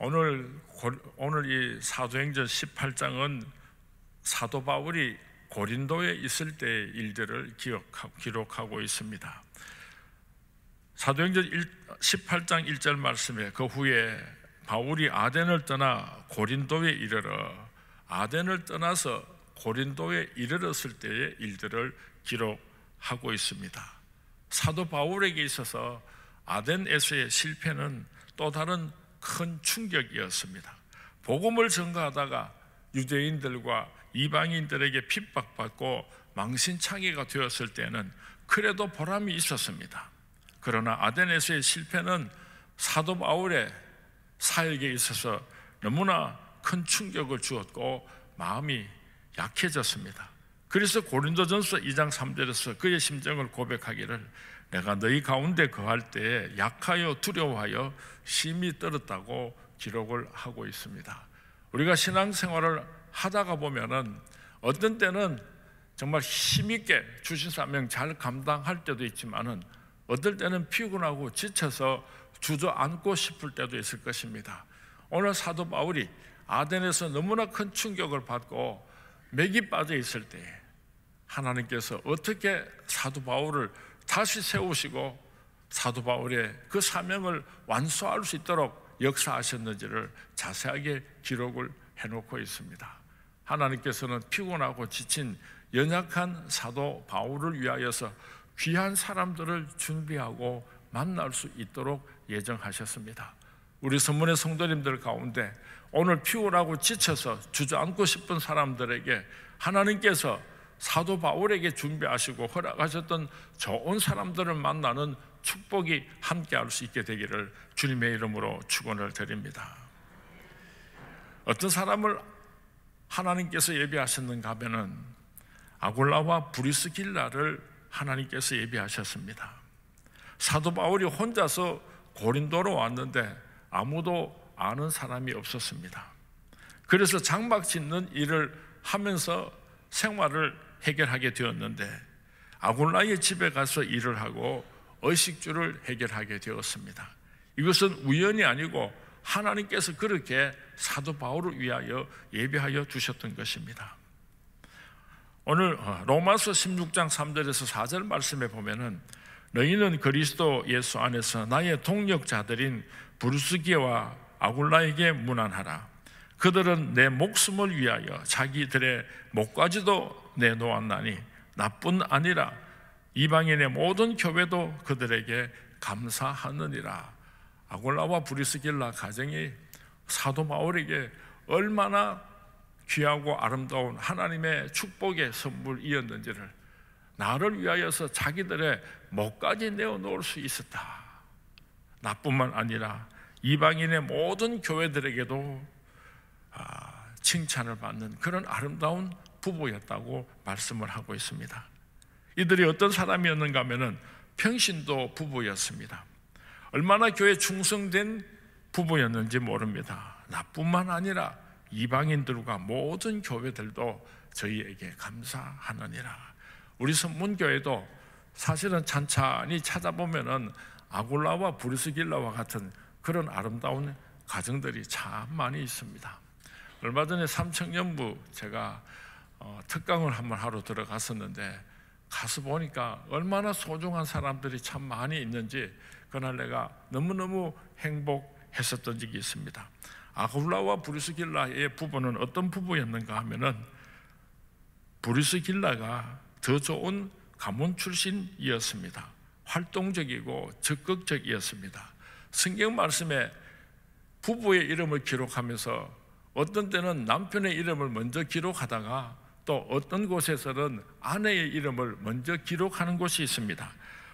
오늘 이 사도행전 18장은 사도 바울이 고린도에 있을 때의 일들을 기록하고 있습니다. 사도행전 18장 1절 말씀에 그 후에 바울이 아덴을 떠나 고린도에 이르러 아덴을 떠나서 고린도에 이르렀을 때의 일들을 기록하고 있습니다. 사도 바울에게 있어서 아덴에서의 실패는 또 다른 큰 충격이었습니다. 복음을 전가하다가 유대인들과 이방인들에게 핍박받고 망신창이가 되었을 때는 그래도 보람이 있었습니다. 그러나 아덴에서의 실패는 사도 바울의 사역에 있어서 너무나 큰 충격을 주었고 마음이 약해졌습니다. 그래서 고린도전서 2장 3절에서 그의 심정을 고백하기를 내가 너희 가운데 거할 때에 약하여 두려워하여 심히 떨었다고 기록을 하고 있습니다. 우리가 신앙생활을 하다가 보면은 어떤 때는 정말 힘있게 주신 사명 잘 감당할 때도 있지만은 어떨 때는 피곤하고 지쳐서 주저앉고 싶을 때도 있을 것입니다. 오늘 사도 바울이 아덴에서 너무나 큰 충격을 받고 맥이 빠져 있을 때 하나님께서 어떻게 사도 바울을 다시 세우시고 사도 바울의 그 사명을 완수할 수 있도록 역사하셨는지를 자세하게 기록을 해놓고 있습니다. 하나님께서는 피곤하고 지친 연약한 사도 바울을 위하여서 귀한 사람들을 준비하고 만날 수 있도록 예정하셨습니다. 우리 선문의 성도님들 가운데 오늘 피곤하고 지쳐서 주저앉고 싶은 사람들에게 하나님께서 사도 바울에게 준비하시고 허락하셨던 좋은 사람들을 만나는 축복이 함께할 수 있게 되기를 주님의 이름으로 축원을 드립니다. 어떤 사람을 하나님께서 예비하셨는가 하면은 아굴라와 브리스길라를 하나님께서 예비하셨습니다. 사도 바울이 혼자서 고린도로 왔는데 아무도 아는 사람이 없었습니다. 그래서 장막 짓는 일을 하면서 생활을 해결하게 되었는데 아굴라의 집에 가서 일을 하고 의식주를 해결하게 되었습니다. 이것은 우연이 아니고 하나님께서 그렇게 사도 바울을 위하여 예비하여 두셨던 것입니다. 오늘 로마서 16장 3절에서 4절 말씀에 보면은 너희는 그리스도 예수 안에서 나의 동력자들인 브루스기와 아굴라에게 문안하라. 그들은 내 목숨을 위하여 자기들의 목까지도 내놓았나니 나뿐 아니라 이방인의 모든 교회도 그들에게 감사하느니라. 아굴라와 브리스길라 가정이 사도 바울에게 얼마나 귀하고 아름다운 하나님의 축복의 선물이었는지를 나를 위하여서 자기들의 목까지 내어놓을 수 있었다. 나뿐만 아니라 이방인의 모든 교회들에게도 칭찬을 받는 그런 아름다운 부부였다고 말씀을 하고 있습니다. 이들이 어떤 사람이었는가 하면은 평신도 부부였습니다. 얼마나 교회에 충성된 부부였는지 모릅니다. 나뿐만 아니라 이방인들과 모든 교회들도 저희에게 감사하느니라. 우리 선문교회도 사실은 찬찬히 찾아보면은 아굴라와 브리스길라와 같은 그런 아름다운 가정들이 참 많이 있습니다. 얼마 전에 삼청년부 제가 특강을 한번 하러 들어갔었는데 가서 보니까 얼마나 소중한 사람들이 참 많이 있는지 그날 내가 너무너무 행복했었던 적이 있습니다. 아굴라와 브리스길라의 부부는 어떤 부부였는가 하면은 브리스길라가 더 좋은 가문 출신이었습니다. 활동적이고 적극적이었습니다. 성경 말씀에 부부의 이름을 기록하면서 어떤 때는 남편의 이름을 먼저 기록하다가 또 어떤 곳에서는 아내의 이름을 먼저 기록하는 곳이 있습니다.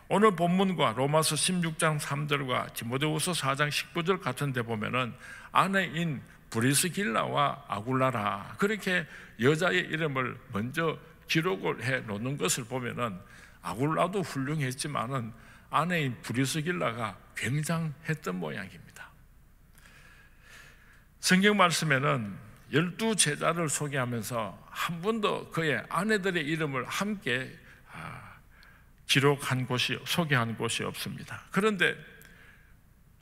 오늘 본문과 로마서 16장 3절과 디모데후서 4장 19절 같은 데 보면은 아내인 브리스길라와 아굴라라 그렇게 여자의 이름을 먼저 기록을 해 놓는 것을 보면은 아굴라도 훌륭했지만은 아내인 브리스길라가 굉장했던 모양입니다. 성경 말씀에는 12제자를 소개하면서 한 번도 그의 아내들의 이름을 함께 기록한 곳이 소개한 곳이 없습니다. 그런데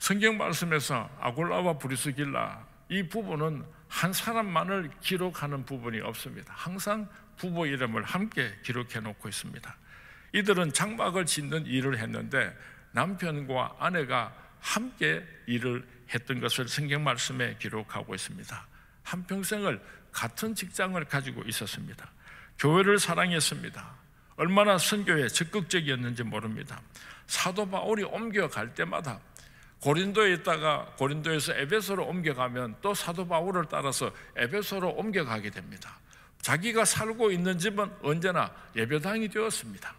성경 말씀에서 아굴라와 브리스길라 이 부부는 한 사람만을 기록하는 부분이 없습니다. 항상 부부 이름을 함께 기록해 놓고 있습니다. 이들은 장막을 짓는 일을 했는데 남편과 아내가 함께 일을 했던 것을 성경 말씀에 기록하고 있습니다. 한평생을 같은 직장을 가지고 있었습니다. 교회를 사랑했습니다. 얼마나 선교에 적극적이었는지 모릅니다. 사도 바울이 옮겨갈 때마다 고린도에 있다가 고린도에서 에베소로 옮겨가면 또 사도 바울을 따라서 에베소로 옮겨가게 됩니다. 자기가 살고 있는 집은 언제나 예배당이 되었습니다.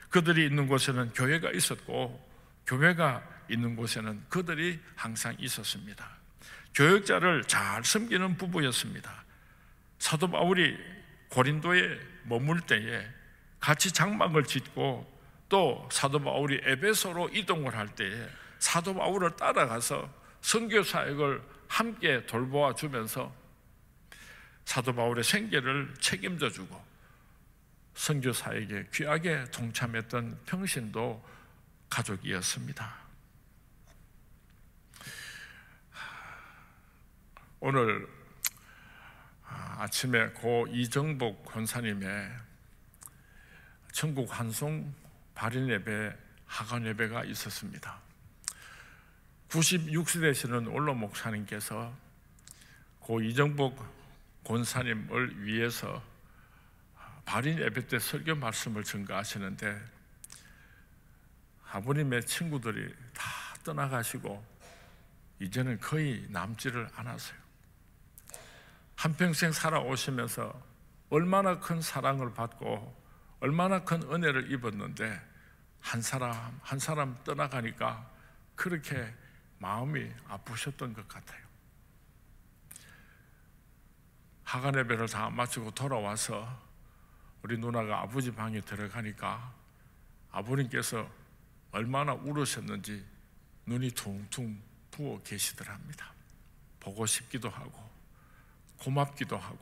그들이 있는 곳에는 교회가 있었고 교회가 있는 곳에는 그들이 항상 있었습니다. 교역자를 잘 섬기는 부부였습니다. 사도 바울이 고린도에 머물 때에 같이 장막을 짓고 또 사도 바울이 에베소로 이동을 할 때에 사도 바울을 따라가서 선교 사역을 함께 돌보아 주면서 사도 바울의 생계를 책임져 주고 선교 사역에 귀하게 동참했던 평신도 가족이었습니다. 오늘 아침에 고 이정복 권사님의 천국 환송 발인 예배, 하간 예배가 있었습니다. 96세 되시는 원로 목사님께서 고 이정복 권사님을 위해서 발인 예배 때 설교 말씀을 전가하시는데 아버님의 친구들이 다 떠나가시고 이제는 거의 남지를 않았어요. 한평생 살아오시면서 얼마나 큰 사랑을 받고 얼마나 큰 은혜를 입었는데 한 사람 한 사람 떠나가니까 그렇게 마음이 아프셨던 것 같아요. 하간 예배를 다 마치고 돌아와서 우리 누나가 아버지 방에 들어가니까 아버님께서 얼마나 울으셨는지 눈이 퉁퉁 부어 계시더랍니다. 보고 싶기도 하고 고맙기도 하고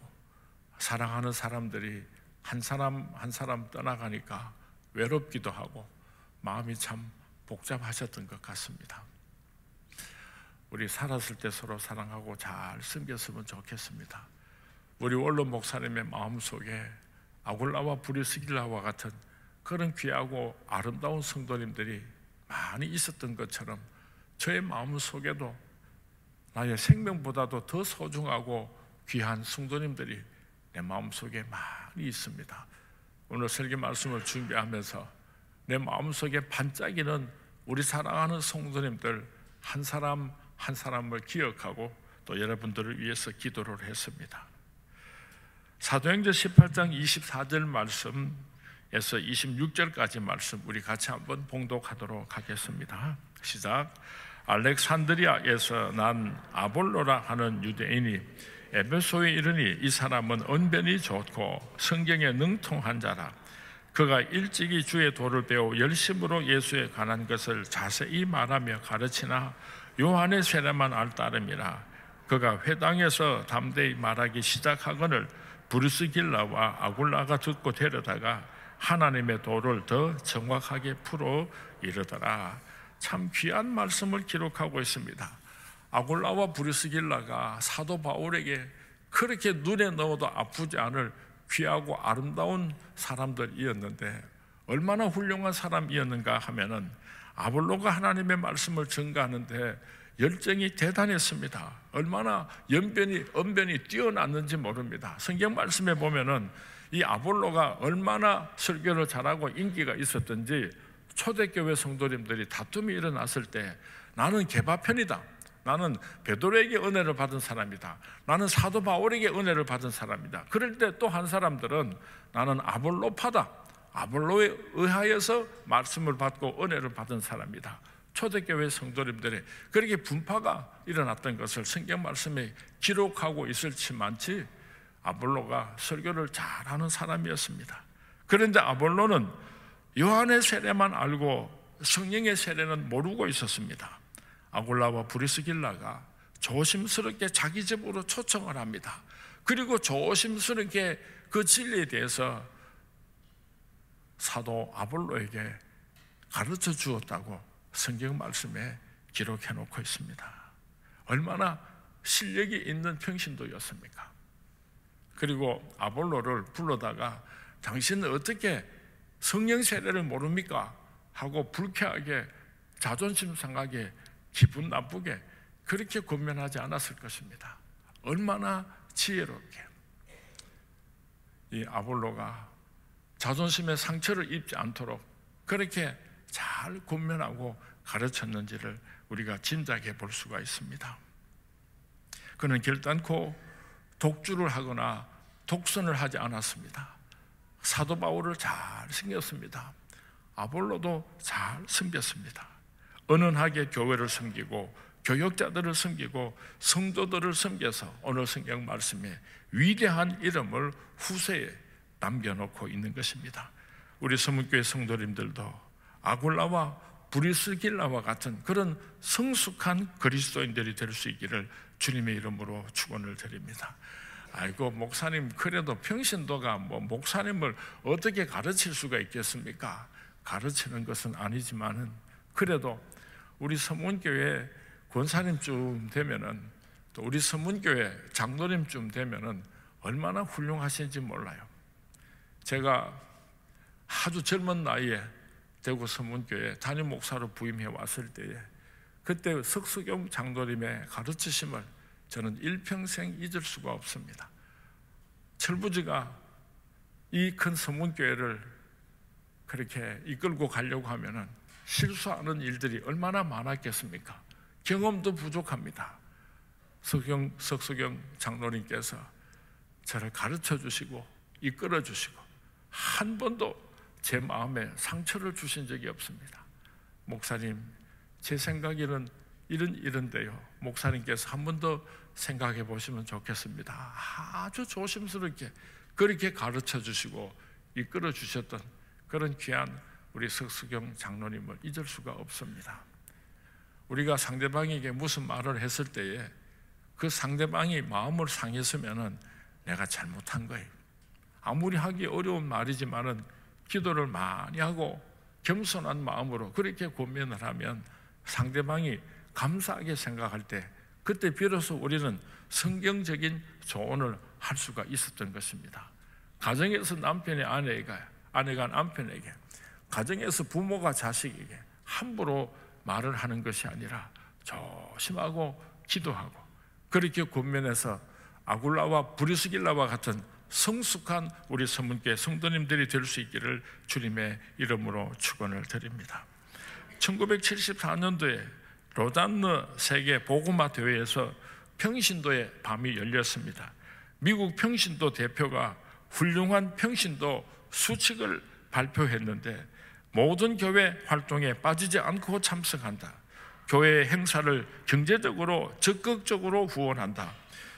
사랑하는 사람들이 한 사람 한 사람 떠나가니까 외롭기도 하고 마음이 참 복잡하셨던 것 같습니다. 우리 살았을 때 서로 사랑하고 잘 섬겼으면 좋겠습니다. 우리 원로 목사님의 마음속에 아굴라와 브리스길라와 같은 그런 귀하고 아름다운 성도님들이 많이 있었던 것처럼 저의 마음속에도 나의 생명보다도 더 소중하고 귀한 성도님들이 내 마음속에 많이 있습니다. 오늘 설교 말씀을 준비하면서 내 마음속에 반짝이는 우리 사랑하는 성도님들 한 사람 한 사람을 기억하고 또 여러분들을 위해서 기도를 했습니다. 사도행전 18장 24절 말씀에서 26절까지 말씀 우리 같이 한번 봉독하도록 하겠습니다. 시작. 알렉산드리아에서 난 아볼로라 하는 유대인이 에베소에 이르니 이 사람은 언변이 좋고 성경에 능통한 자라. 그가 일찍이 주의 도를 배워 열심으로 예수에 관한 것을 자세히 말하며 가르치나 요한의 세례만 알 따름이라. 그가 회당에서 담대히 말하기 시작하거늘 브리스길라와 아굴라가 듣고 데려다가 하나님의 도를 더 정확하게 풀어 이르더라. 참 귀한 말씀을 기록하고 있습니다. 아굴라와 브리스길라가 사도 바울에게 그렇게 눈에 넣어도 아프지 않을 귀하고 아름다운 사람들이었는데 얼마나 훌륭한 사람이었는가 하면은 아볼로가 하나님의 말씀을 전가하는데 열정이 대단했습니다. 얼마나 언변이 뛰어났는지 모릅니다. 성경 말씀에 보면은 이 아볼로가 얼마나 설교를 잘하고 인기가 있었던지 초대교회 성도님들이 다툼이 일어났을 때 나는 개바편이다. 나는 베드로에게 은혜를 받은 사람이다. 나는 사도 바울에게 은혜를 받은 사람이다. 그럴 때 또 한 사람들은 나는 아볼로파다. 아볼로에 의하여서 말씀을 받고 은혜를 받은 사람이다. 초대교회 성도님들의 그렇게 분파가 일어났던 것을 성경 말씀에 기록하고 있을지만치 아볼로가 설교를 잘하는 사람이었습니다. 그런데 아볼로는 요한의 세례만 알고 성령의 세례는 모르고 있었습니다. 아굴라와 브리스길라가 조심스럽게 자기 집으로 초청을 합니다. 그리고 조심스럽게 그 진리에 대해서 사도 아볼로에게 가르쳐 주었다고 성경 말씀에 기록해 놓고 있습니다. 얼마나 실력이 있는 평신도였습니까? 그리고 아볼로를 불러다가 당신은 어떻게 성령 세례를 모릅니까? 하고 불쾌하게 자존심 상하게 기분 나쁘게 그렇게 권면하지 않았을 것입니다. 얼마나 지혜롭게 이 아볼로가 자존심의 상처를 입지 않도록 그렇게 잘 권면하고 가르쳤는지를 우리가 짐작해 볼 수가 있습니다. 그는 결단코 독주를 하거나 독선을 하지 않았습니다. 사도 바울을 잘 섬겼습니다. 아볼로도 잘 섬겼습니다. 은은하게 교회를 섬기고 교역자들을 섬기고 성도들을 섬겨서 오늘 성경 말씀에 위대한 이름을 후세에 남겨놓고 있는 것입니다. 우리 서문교회 성도님들도 아굴라와 브리스길라와 같은 그런 성숙한 그리스도인들이 될 수 있기를 주님의 이름으로 축원을 드립니다. 아이고 목사님 그래도 평신도가 목사님을 어떻게 가르칠 수가 있겠습니까? 가르치는 것은 아니지만은 그래도 우리 서문교회 권사님쯤 되면은 또 우리 서문교회 장로님쯤 되면은 얼마나 훌륭하신지 몰라요. 제가 아주 젊은 나이에 대구 서문교회 담임 목사로 부임해 왔을 때에 그때 석수경 장로님의 가르치심을 저는 일평생 잊을 수가 없습니다. 철부지가 이 큰 서문교회를 그렇게 이끌고 가려고 하면은 실수하는 일들이 얼마나 많았겠습니까? 경험도 부족합니다. 석수경 장로님께서 저를 가르쳐 주시고 이끌어 주시고 한 번도 제 마음에 상처를 주신 적이 없습니다. 목사님 제 생각에는 이런데요, 목사님께서 한 번 더 생각해 보시면 좋겠습니다. 아주 조심스럽게 그렇게 가르쳐 주시고 이끌어 주셨던 그런 귀한 우리 석수경 장로님을 잊을 수가 없습니다. 우리가 상대방에게 무슨 말을 했을 때에 그 상대방이 마음을 상했으면은 내가 잘못한 거예요. 아무리 하기 어려운 말이지만은 기도를 많이 하고 겸손한 마음으로 그렇게 권면을 하면 상대방이 감사하게 생각할 때 그때 비로소 우리는 성경적인 조언을 할 수가 있었던 것입니다. 가정에서 남편이 아내가 남편에게, 가정에서 부모가 자식에게 함부로 말을 하는 것이 아니라 조심하고 기도하고 그렇게 권면해서 아굴라와 브리스길라와 같은 성숙한 우리 서문교회 성도님들이 될 수 있기를 주님의 이름으로 축원을 드립니다. 1974년도에 로잔느 세계 복음화 대회에서 평신도의 밤이 열렸습니다. 미국 평신도 대표가 훌륭한 평신도 수칙을 발표했는데 모든 교회 활동에 빠지지 않고 참석한다. 교회 행사를 경제적으로 적극적으로 후원한다.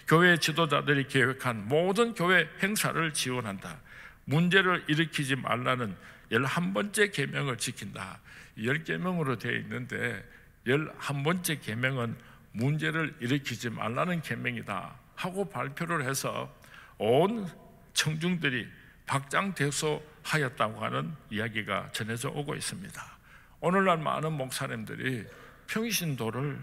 교회 지도자들이 계획한 모든 교회 행사를 지원한다. 문제를 일으키지 말라는 11번째 계명을 지킨다. 10계명으로 되어 있는데 11번째 계명은 문제를 일으키지 말라는 계명이다 하고 발표를 해서 온 청중들이 박장대소하였다고 하는 이야기가 전해져 오고 있습니다. 오늘날 많은 목사님들이 평신도를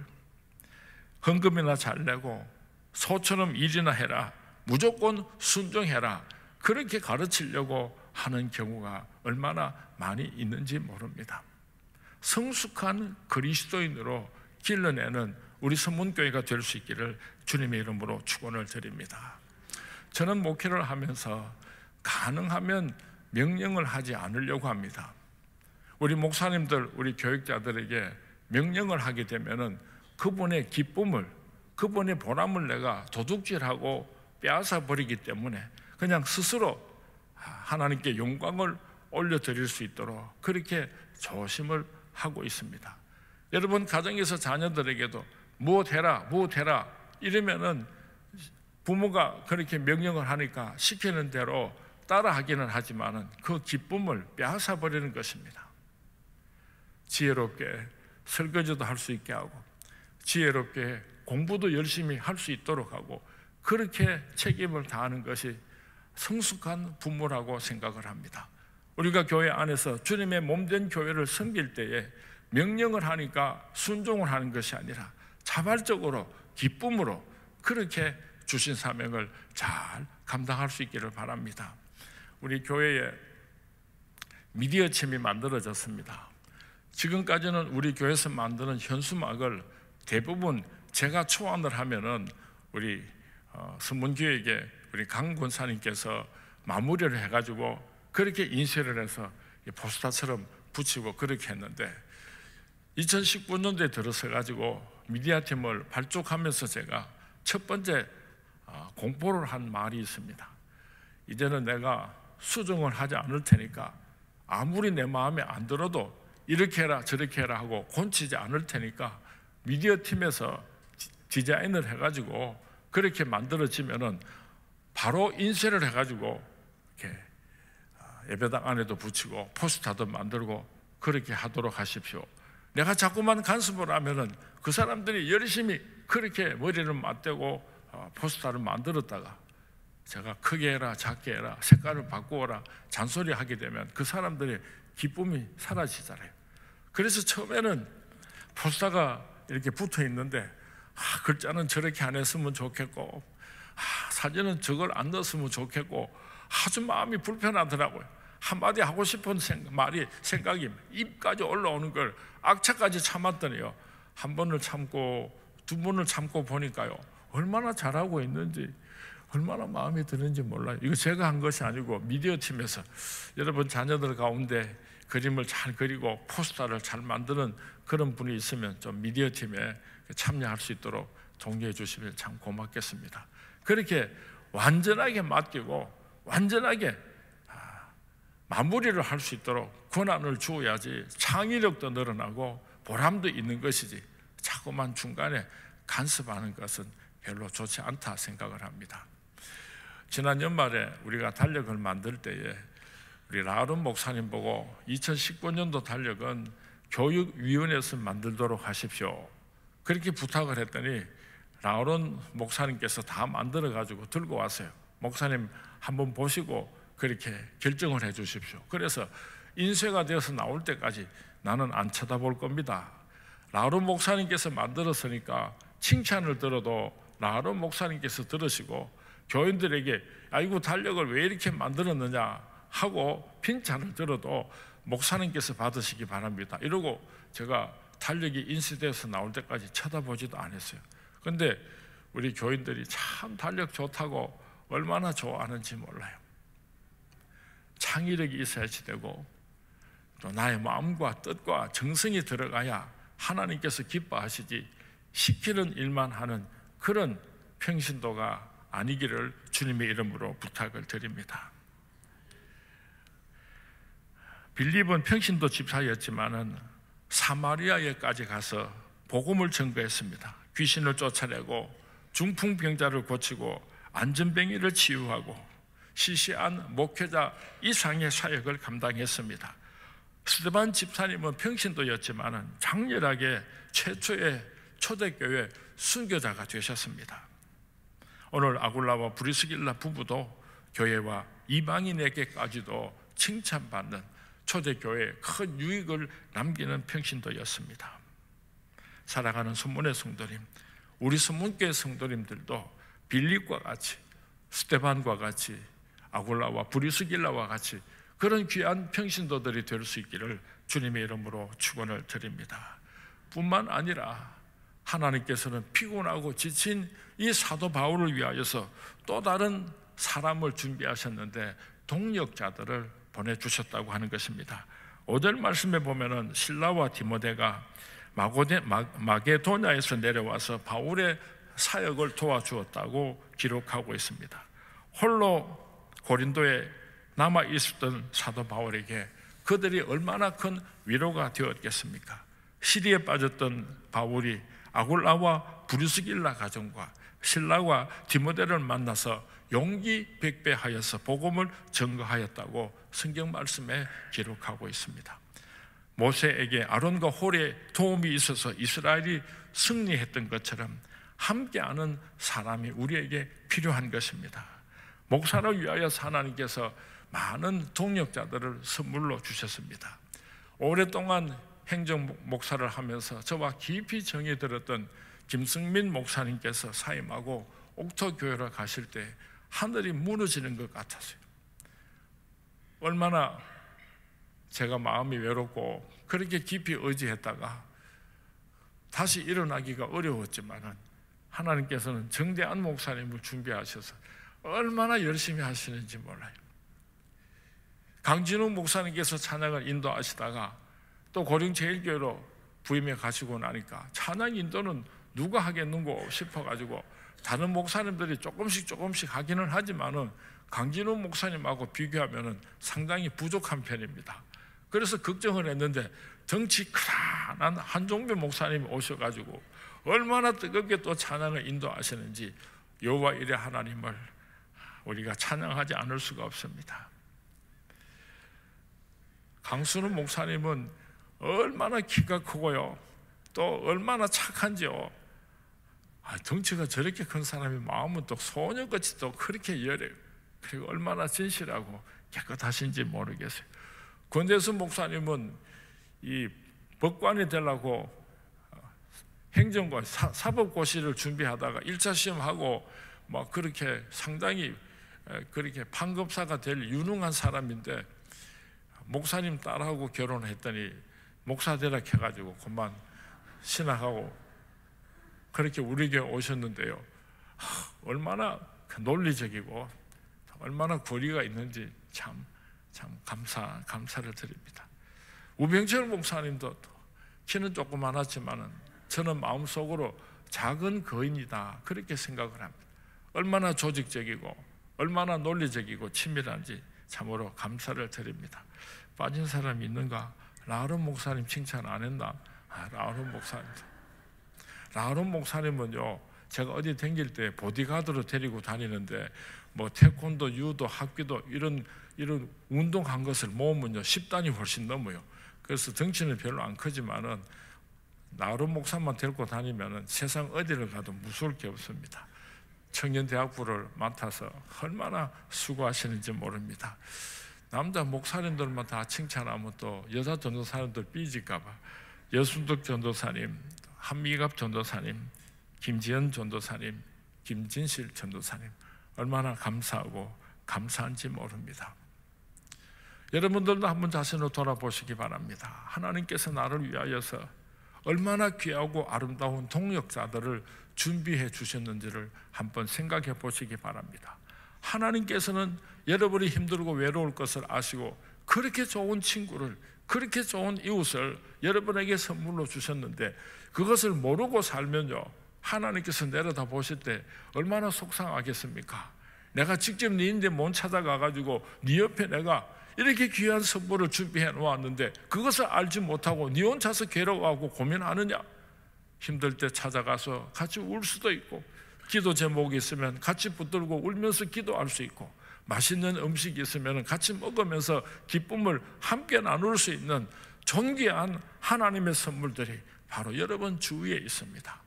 헌금이나 잘 내고 소처럼 일이나 해라, 무조건 순종해라, 그렇게 가르치려고 하는 경우가 얼마나 많이 있는지 모릅니다. 성숙한 그리스도인으로 길러내는 우리 서문교회가 될 수 있기를 주님의 이름으로 축원을 드립니다. 저는 목회를 하면서 가능하면 명령을 하지 않으려고 합니다. 우리 목사님들, 우리 교육자들에게 명령을 하게 되면은 그분의 기쁨을, 그분의 보람을 내가 도둑질하고 빼앗아 버리기 때문에 그냥 스스로 하나님께 영광을 올려드릴 수 있도록 그렇게 조심을 하고 있습니다. 여러분 가정에서 자녀들에게도 무엇해라 이러면은 부모가 그렇게 명령을 하니까 시키는 대로 따라하기는 하지만은 그 기쁨을 빼앗아 버리는 것입니다. 지혜롭게 설거지도 할 수 있게 하고 지혜롭게 공부도 열심히 할 수 있도록 하고 그렇게 책임을 다하는 것이 성숙한 부모라고 생각을 합니다. 우리가 교회 안에서 주님의 몸된 교회를 섬길 때에 명령을 하니까 순종을 하는 것이 아니라 자발적으로 기쁨으로 그렇게 주신 사명을 잘 감당할 수 있기를 바랍니다. 우리 교회에 미디어 팀이 만들어졌습니다. 지금까지는 우리 교회에서 만드는 현수막을 대부분 제가 초안을 하면은 우리 선문교회에 우리 강 권사님께서 마무리를 해가지고 그렇게 인쇄를 해서 포스터처럼 붙이고 그렇게 했는데 2019년도에 들어서 가지고 미디어 팀을 발족하면서 제가 첫 번째 공포를 한 말이 있습니다. 이제는 내가 수정을 하지 않을 테니까 아무리 내 마음에 안 들어도 이렇게 해라 저렇게 해라 하고 곤치지 않을 테니까 미디어 팀에서 디자인을 해가지고 그렇게 만들어지면은 바로 인쇄를 해가지고 이렇게 예배당 안에도 붙이고 포스터도 만들고 그렇게 하도록 하십시오. 내가 자꾸만 간섭을 하면은 그 사람들이 열심히 그렇게 머리를 맞대고 포스터를 만들었다가 제가 크게 해라 작게 해라 색깔을 바꾸어라 잔소리 하게 되면 그 사람들의 기쁨이 사라지잖아요. 그래서 처음에는 포스터가 이렇게 붙어 있는데 글자는 저렇게 안 했으면 좋겠고 사진은 저걸 안 넣었으면 좋겠고 아주 마음이 불편하더라고요. 한마디 하고 싶은 생각이 입까지 올라오는 걸 악착까지 참았더니요, 한 번을 참고 두 번을 참고 보니까요 얼마나 잘하고 있는지 얼마나 마음에 드는지 몰라요. 이거 제가 한 것이 아니고 미디어 팀에서 여러분 자녀들 가운데 그림을 잘 그리고 포스터를 잘 만드는 그런 분이 있으면 좀 미디어 팀에 참여할 수 있도록 동의해 주시면 참 고맙겠습니다. 그렇게 완전하게 맡기고 완전하게 마무리를 할 수 있도록 권한을 주어야지 창의력도 늘어나고 보람도 있는 것이지 자꾸만 중간에 간섭하는 것은 별로 좋지 않다 생각을 합니다. 지난 연말에 우리가 달력을 만들 때에 우리 라론 목사님 보고 2019년도 달력은 교육위원회에서 만들도록 하십시오 그렇게 부탁을 했더니 라론 목사님께서 다 만들어 가지고 들고 왔어요. 목사님 한번 보시고 그렇게 결정을 해 주십시오. 그래서 인쇄가 되어서 나올 때까지 나는 안 쳐다볼 겁니다. 라론 목사님께서 만들었으니까 칭찬을 들어도 라론 목사님께서 들으시고 교인들에게 아이고 달력을 왜 이렇게 만들었느냐 하고 핀찬을 들어도 목사님께서 받으시기 바랍니다 이러고 제가 달력이 인쇄되어서 나올 때까지 쳐다보지도 않았어요. 그런데 우리 교인들이 참 달력 좋다고 얼마나 좋아하는지 몰라요. 창의력이 있어야지 되고 또 나의 마음과 뜻과 정성이 들어가야 하나님께서 기뻐하시지 시키는 일만 하는 그런 평신도가 아니기를 주님의 이름으로 부탁을 드립니다. 빌립은 평신도 집사였지만은 사마리아에까지 가서 복음을 전거했습니다. 귀신을 쫓아내고 중풍병자를 고치고 안전병이를 치유하고 시시한 목회자 이상의 사역을 감당했습니다. 스데반 집사님은 평신도였지만은 장렬하게 최초의 초대교회 순교자가 되셨습니다. 오늘 아굴라와 브리스길라 부부도 교회와 이방인에게까지도 칭찬받는 초대교회에 큰 유익을 남기는 평신도였습니다. 살아가는 선문의 성도님, 우리 선문교회 성도님들도 빌립과 같이 스데반과 같이 아굴라와 브리스길라와 같이 그런 귀한 평신도들이 될 수 있기를 주님의 이름으로 축원을 드립니다. 뿐만 아니라 하나님께서는 피곤하고 지친 이 사도 바울을 위하여서 또 다른 사람을 준비하셨는데 동력자들을 보내주셨다고 하는 것입니다. 5절 말씀에 보면은 실라와 디모데가 마게도냐에서 내려와서 바울의 사역을 도와주었다고 기록하고 있습니다. 홀로 고린도에 남아 있었던 사도 바울에게 그들이 얼마나 큰 위로가 되었겠습니까? 시리에 빠졌던 바울이 아굴라와 브리스길라 가정과 실라와 디모데를 만나서 용기 백배하여서 복음을 전거하였다고 성경 말씀에 기록하고 있습니다. 모세에게 아론과 홀의 도움이 있어서 이스라엘이 승리했던 것처럼 함께하는 사람이 우리에게 필요한 것입니다. 목사를 위하여서 하나님께서 많은 동력자들을 선물로 주셨습니다. 오랫동안 행정 목사를 하면서 저와 깊이 정이 들었던 김승민 목사님께서 사임하고 옥토교회로 가실 때 하늘이 무너지는 것 같았어요. 얼마나 제가 마음이 외롭고 그렇게 깊이 의지했다가 다시 일어나기가 어려웠지만 하나님께서는 정대한 목사님을 준비하셔서 얼마나 열심히 하시는지 몰라요. 강진욱 목사님께서 찬양을 인도하시다가 또 고령제일교회로 부임해 가시고 나니까 찬양 인도는 누가 하겠는고 싶어가지고 다른 목사님들이 조금씩 하기는 하지만은 강진욱 목사님하고 비교하면은 상당히 부족한 편입니다. 그래서 걱정을 했는데 덩치 크다란 한종배 목사님이 오셔가지고 얼마나 뜨겁게 또 찬양을 인도하시는지 여호와 이레 하나님을 우리가 찬양하지 않을 수가 없습니다. 강순우 목사님은 얼마나 키가 크고요, 또 얼마나 착한지요. 덩치가 저렇게 큰 사람이 마음은 또 소녀같이 또 그렇게 열해요. 그리고 얼마나 진실하고 깨끗하신지 모르겠어요. 권대수 목사님은 이 법관이 되려고 행정고 사법고시를 준비하다가 1차 시험하고 막 그렇게 상당히 그렇게 판검사가 될 유능한 사람인데 목사님 딸하고 결혼했더니 목사 되라 해가지고 그만 신학하고 그렇게 우리 교회 오셨는데요. 얼마나 논리적이고 얼마나 권위가 있는지 참 감사를 드립니다. 우병철 목사님도 키는 조그만하지만은 저는 마음속으로 작은 거인이다 그렇게 생각을 합니다. 얼마나 조직적이고 얼마나 논리적이고 친밀한지 참으로 감사를 드립니다. 빠진 사람이 있는가? 라아론 목사님 칭찬 안 했나? 라아론 목사님은요, 제가 어디 다닐 때 보디가드로 데리고 다니는데 뭐 태권도, 유도, 합기도 이런 운동한 것을 모으면요 10단이 훨씬 넘어요. 그래서 덩치는 별로 안 크지만은 라아론 목사만 데리고 다니면은 세상 어디를 가도 무서울 게 없습니다. 청년대학부를 맡아서 얼마나 수고하시는지 모릅니다. 남자 목사님들만 다 칭찬하면 또 여자 전도사님들 삐질까봐 여순덕 전도사님, 한미갑 전도사님, 김지연 전도사님, 김진실 전도사님 얼마나 감사하고 감사한지 모릅니다. 여러분들도 한번 자신을 돌아보시기 바랍니다. 하나님께서 나를 위하여서 얼마나 귀하고 아름다운 동역자들을 준비해 주셨는지를 한번 생각해 보시기 바랍니다. 하나님께서는 여러분이 힘들고 외로울 것을 아시고 그렇게 좋은 친구를, 그렇게 좋은 이웃을 여러분에게 선물로 주셨는데 그것을 모르고 살면요 하나님께서 내려다 보실 때 얼마나 속상하겠습니까? 내가 직접 네인데 못 찾아가가지고 네 옆에 내가 이렇게 귀한 선물을 준비해 놓았는데 그것을 알지 못하고 네 혼자서 괴로워하고 고민하느냐? 힘들 때 찾아가서 같이 울 수도 있고 기도 제목이 있으면 같이 붙들고 울면서 기도할 수 있고 맛있는 음식이 있으면 같이 먹으면서 기쁨을 함께 나눌 수 있는 존귀한 하나님의 선물들이 바로 여러분 주위에 있습니다.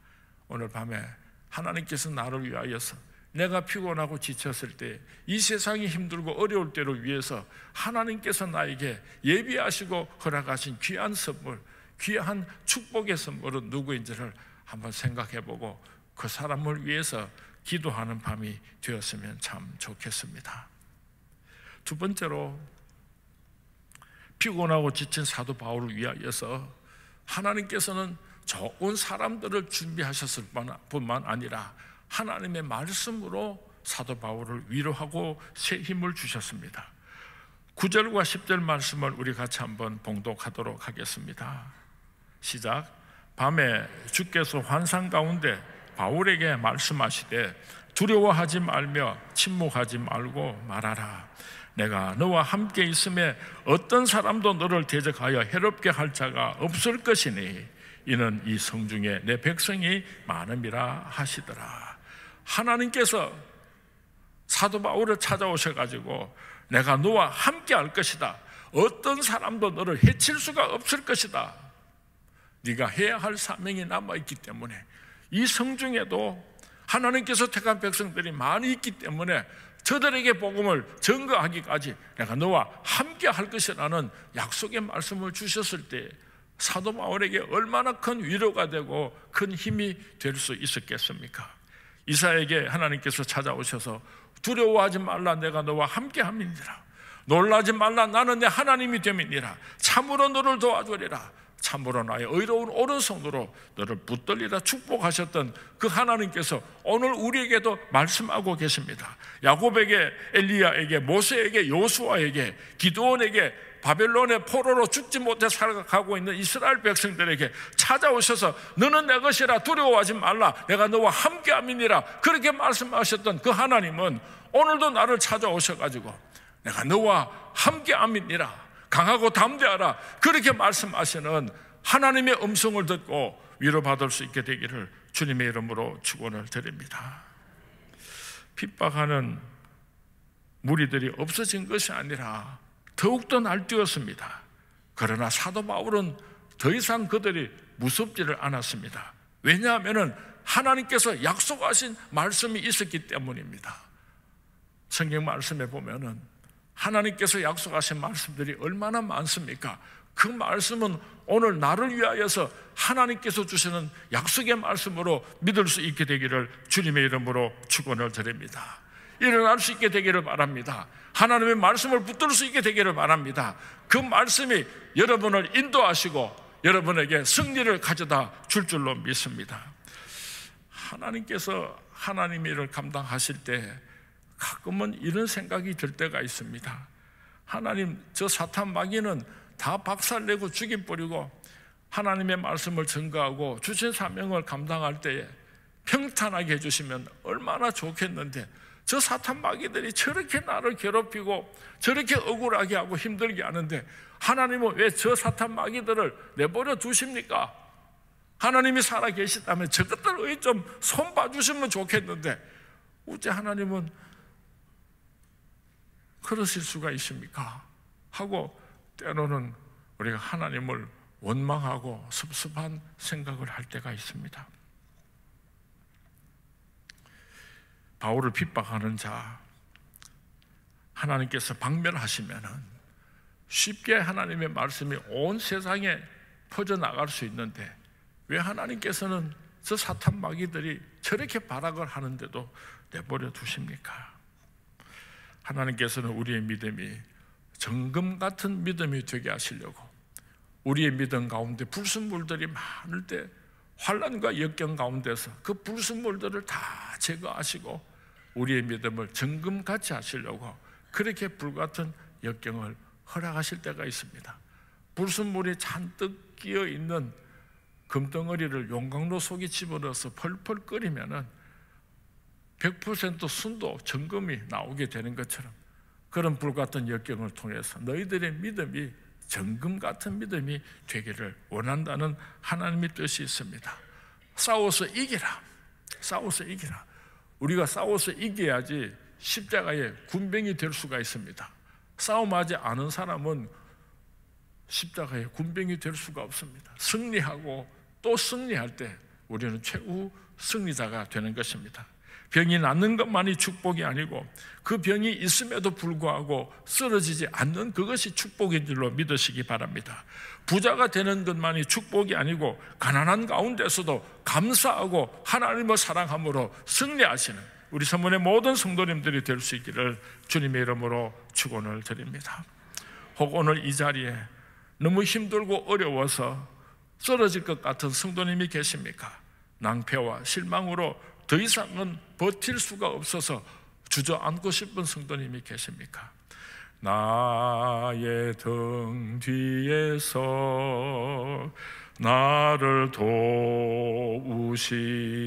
오늘 밤에 하나님께서 나를 위하여서 내가 피곤하고 지쳤을 때 이 세상이 힘들고 어려울 때를 위해서 하나님께서 나에게 예비하시고 허락하신 귀한 선물, 귀한 축복의 선물은 누구인지를 한번 생각해보고 그 사람을 위해서 기도하는 밤이 되었으면 참 좋겠습니다. 두 번째로 피곤하고 지친 사도 바울을 위하여서 하나님께서는 좋은 사람들을 준비하셨을 뿐만 아니라 하나님의 말씀으로 사도 바울을 위로하고 새 힘을 주셨습니다. 9절과 10절 말씀을 우리 같이 한번 봉독하도록 하겠습니다. 시작. 밤에 주께서 환상 가운데 바울에게 말씀하시되 두려워하지 말며 침묵하지 말고 말하라. 내가 너와 함께 있음에 어떤 사람도 너를 대적하여 해롭게 할 자가 없을 것이니 이는 이 성중에 내 백성이 많음이라 하시더라. 하나님께서 사도 바울을 찾아오셔가지고 내가 너와 함께 할 것이다. 어떤 사람도 너를 해칠 수가 없을 것이다. 네가 해야 할 사명이 남아있기 때문에 이 성중에도 하나님께서 택한 백성들이 많이 있기 때문에 저들에게 복음을 전거하기까지 내가 너와 함께 할 것이라는 약속의 말씀을 주셨을 때 사도 바울에게 얼마나 큰 위로가 되고 큰 힘이 될 수 있었겠습니까? 이사야에게 하나님께서 찾아오셔서 두려워하지 말라, 내가 너와 함께함이니라. 놀라지 말라, 나는 내 하나님이 됨이니라. 참으로 너를 도와주리라. 참으로 나의 의로운 오른손으로 너를 붙들리라 축복하셨던 그 하나님께서 오늘 우리에게도 말씀하고 계십니다. 야곱에게, 엘리야에게, 모세에게, 요수아에게, 기드온에게, 바벨론의 포로로 죽지 못해 살아가고 있는 이스라엘 백성들에게 찾아오셔서 너는 내 것이라, 두려워하지 말라, 내가 너와 함께함이니라, 그렇게 말씀하셨던 그 하나님은 오늘도 나를 찾아오셔가지고 내가 너와 함께함이니라, 강하고 담대하라, 그렇게 말씀하시는 하나님의 음성을 듣고 위로받을 수 있게 되기를 주님의 이름으로 축원을 드립니다. 핍박하는 무리들이 없어진 것이 아니라 더욱더 날뛰었습니다. 그러나 사도 바울은 더 이상 그들이 무섭지를 않았습니다. 왜냐하면 하나님께서 약속하신 말씀이 있었기 때문입니다. 성경 말씀에 보면은 하나님께서 약속하신 말씀들이 얼마나 많습니까? 그 말씀은 오늘 나를 위하여서 하나님께서 주시는 약속의 말씀으로 믿을 수 있게 되기를 주님의 이름으로 축원을 드립니다. 일어날 수 있게 되기를 바랍니다. 하나님의 말씀을 붙들 수 있게 되기를 바랍니다. 그 말씀이 여러분을 인도하시고 여러분에게 승리를 가져다 줄 줄로 믿습니다. 하나님께서 하나님의 일을 감당하실 때 가끔은 이런 생각이 들 때가 있습니다. 하나님, 저 사탄 마귀는 다 박살내고 죽여버리고 하나님의 말씀을 증거하고 주신 사명을 감당할 때에 평탄하게 해주시면 얼마나 좋겠는데, 저 사탄 마귀들이 저렇게 나를 괴롭히고 저렇게 억울하게 하고 힘들게 하는데 하나님은 왜 저 사탄 마귀들을 내버려 두십니까? 하나님이 살아계시다면 저것들을 좀 손봐 주시면 좋겠는데 어째 하나님은 그러실 수가 있습니까? 하고 때로는 우리가 하나님을 원망하고 섭섭한 생각을 할 때가 있습니다. 바울을 핍박하는 자, 하나님께서 박멸하시면은 쉽게 하나님의 말씀이 온 세상에 퍼져나갈 수 있는데 왜 하나님께서는 저 사탄 마귀들이 저렇게 발악을 하는데도 내버려 두십니까? 하나님께서는 우리의 믿음이 정금 같은 믿음이 되게 하시려고 우리의 믿음 가운데 불순물들이 많을 때 환난과 역경 가운데서 그 불순물들을 다 제거하시고 우리의 믿음을 정금같이 하시려고 그렇게 불같은 역경을 허락하실 때가 있습니다. 불순물이 잔뜩 끼어있는 금덩어리를 용광로 속에 집어넣어서 펄펄 끓이면은 100% 순도 정금이 나오게 되는 것처럼 그런 불같은 역경을 통해서 너희들의 믿음이 정금 같은 믿음이 되기를 원한다는 하나님의 뜻이 있습니다. 싸워서 이기라. 싸워서 이기라. 우리가 싸워서 이겨야지 십자가의 군병이 될 수가 있습니다. 싸움하지 않은 사람은 십자가의 군병이 될 수가 없습니다. 승리하고 또 승리할 때 우리는 최후 승리자가 되는 것입니다. 병이 낫는 것만이 축복이 아니고 그 병이 있음에도 불구하고 쓰러지지 않는 그것이 축복인 줄로 믿으시기 바랍니다. 부자가 되는 것만이 축복이 아니고 가난한 가운데서도 감사하고 하나님을 사랑함으로 승리하시는 우리 성문의 모든 성도님들이 될 수 있기를 주님의 이름으로 축원을 드립니다. 혹 오늘 이 자리에 너무 힘들고 어려워서 쓰러질 것 같은 성도님이 계십니까? 낭패와 실망으로 더 이상은 버틸 수가 없어서 주저앉고 싶은 성도님이 계십니까? 나의 등 뒤에서 나를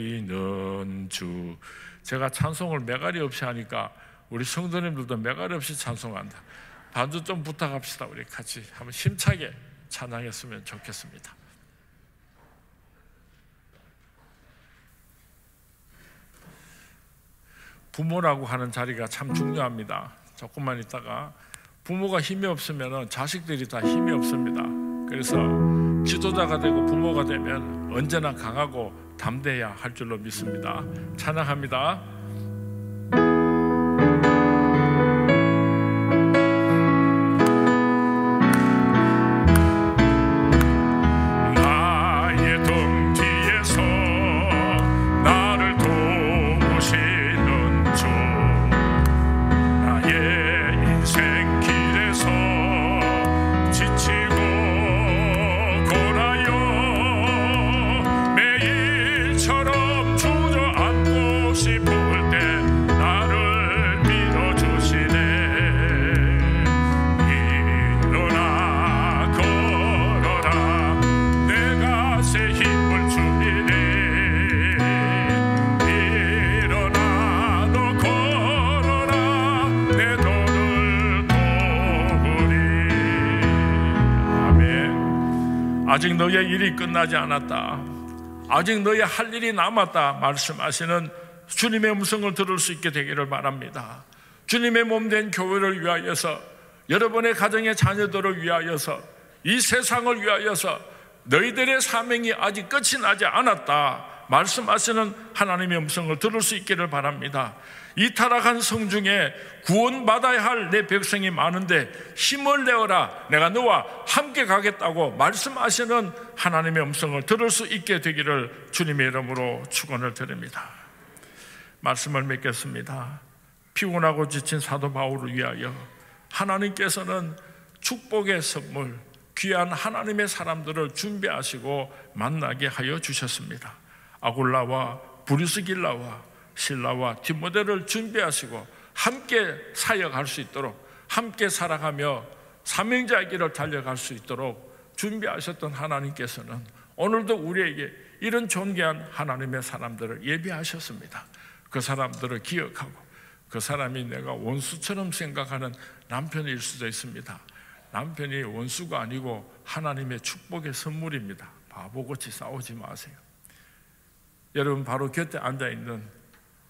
도우시는 주. 제가 찬송을 매가리 없이 하니까 우리 성도님들도 매가리 없이 찬송한다. 반주 좀 부탁합시다. 우리 같이 한번 힘차게 찬양했으면 좋겠습니다. 부모라고 하는 자리가 참 중요합니다. 조금만 있다가 부모가 힘이 없으면 자식들이 다 힘이 없습니다. 그래서 지도자가 되고 부모가 되면 언제나 강하고 담대해야 할 줄로 믿습니다. 찬양합니다. 아직 너의 일이 끝나지 않았다, 아직 너의 할 일이 남았다 말씀하시는 주님의 음성을 들을 수 있게 되기를 바랍니다. 주님의 몸된 교회를 위하여서, 여러분의 가정의 자녀들을 위하여서, 이 세상을 위하여서 너희들의 사명이 아직 끝이 나지 않았다 말씀하시는 하나님의 음성을 들을 수 있기를 바랍니다. 이 타락한 성 중에 구원받아야 할 내 백성이 많은데 힘을 내어라, 내가 너와 함께 가겠다고 말씀하시는 하나님의 음성을 들을 수 있게 되기를 주님의 이름으로 축원을 드립니다. 말씀을 맺겠습니다. 피곤하고 지친 사도 바울을 위하여 하나님께서는 축복의 선물, 귀한 하나님의 사람들을 준비하시고 만나게 하여 주셨습니다. 아굴라와 브리스길라와 실라와 디모데를 준비하시고 함께 사역할 수 있도록, 함께 살아가며 사명자의 길을 달려갈 수 있도록 준비하셨던 하나님께서는 오늘도 우리에게 이런 존귀한 하나님의 사람들을 예비하셨습니다. 그 사람들을 기억하고, 그 사람이 내가 원수처럼 생각하는 남편일 수도 있습니다. 남편이 원수가 아니고 하나님의 축복의 선물입니다. 바보같이 싸우지 마세요. 여러분 바로 곁에 앉아있는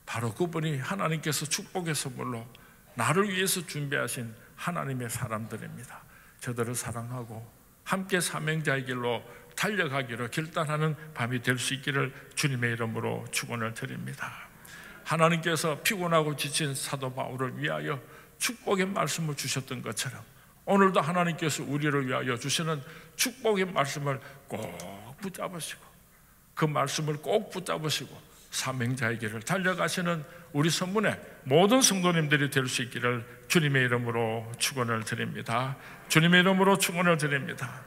바로 그분이 하나님께서 축복의 선물로 나를 위해서 준비하신 하나님의 사람들입니다. 저들을 사랑하고 함께 사명자의 길로 달려가기로 결단하는 밤이 될 수 있기를 주님의 이름으로 축원을 드립니다. 하나님께서 피곤하고 지친 사도 바울을 위하여 축복의 말씀을 주셨던 것처럼 오늘도 하나님께서 우리를 위하여 주시는 축복의 말씀을 꼭 붙잡으시고, 그 말씀을 꼭 붙잡으시고 사명자의 길을 달려가시는 우리 성문의 모든 성도님들이 될 수 있기를 주님의 이름으로 축원을 드립니다. 주님의 이름으로 축원을 드립니다.